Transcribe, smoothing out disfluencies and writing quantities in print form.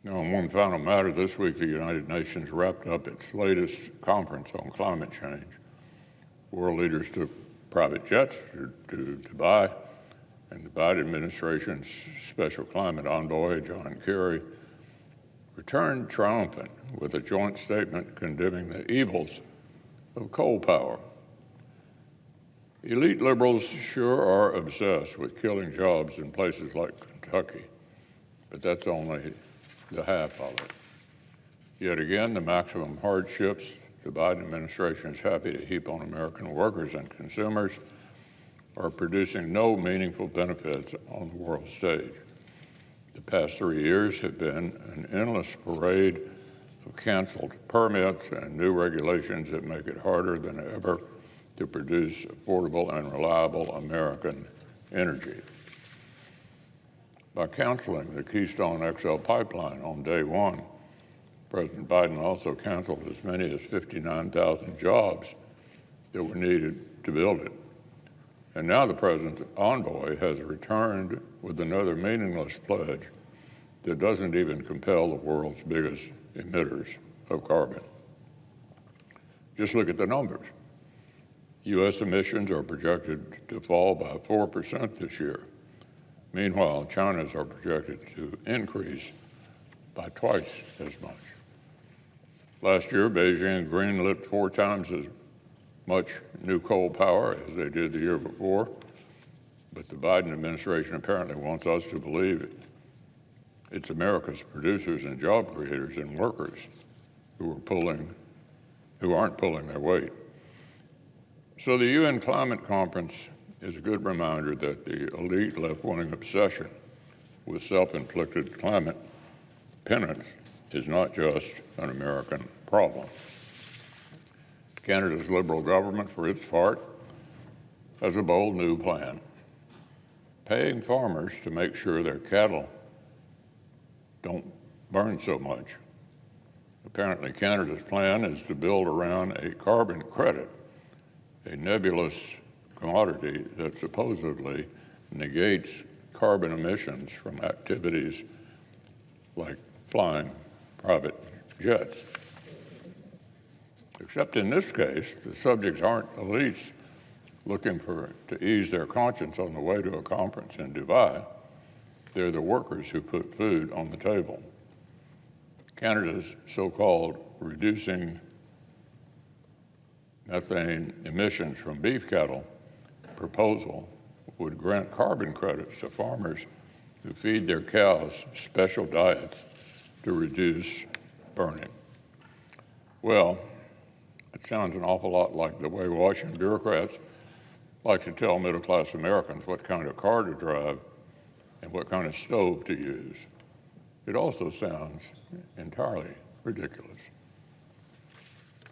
Now, on one final matter, this week the United Nations wrapped up its latest conference on climate change. World leaders took private jets to Dubai, and the Biden administration's special climate envoy, John Kerry, returned triumphant with a joint statement condemning the evils of coal power. Elite liberals sure are obsessed with killing jobs in places like Kentucky, but that's only the half of it. Yet again, the maximum hardships the Biden administration is happy to heap on American workers and consumers are producing no meaningful benefits on the world stage. The past 3 years have been an endless parade of canceled permits and new regulations that make it harder than ever to produce affordable and reliable American energy. By canceling the Keystone XL pipeline on day one, President Biden also canceled as many as 59,000 jobs that were needed to build it. And now the president's envoy has returned with another meaningless pledge that doesn't even compel the world's biggest emitters of carbon. Just look at the numbers. U.S. emissions are projected to fall by 4% this year. Meanwhile, China's are projected to increase by twice as much. Last year, Beijing greenlit 4 times as much new coal power as they did the year before, but the Biden administration apparently wants us to believe it's America's producers and job creators and workers who aren't pulling their weight. So the UN Climate Conference is a good reminder that the elite left-wing obsession with self-inflicted climate penance is not just an American problem. Canada's Liberal government, for its part, has a bold new plan, paying farmers to make sure their cattle don't burn so much. Apparently, Canada's plan is to build around a carbon credit, a nebulous commodity that supposedly negates carbon emissions from activities like flying private jets. Except in this case, the subjects aren't elites looking to ease their conscience on the way to a conference in Dubai. They're the workers who put food on the table. Canada's so-called reducing methane emissions from beef cattle proposal would grant carbon credits to farmers who feed their cows special diets to reduce burning. Well, it sounds an awful lot like the way Washington bureaucrats like to tell middle-class Americans what kind of car to drive and what kind of stove to use. It also sounds entirely ridiculous.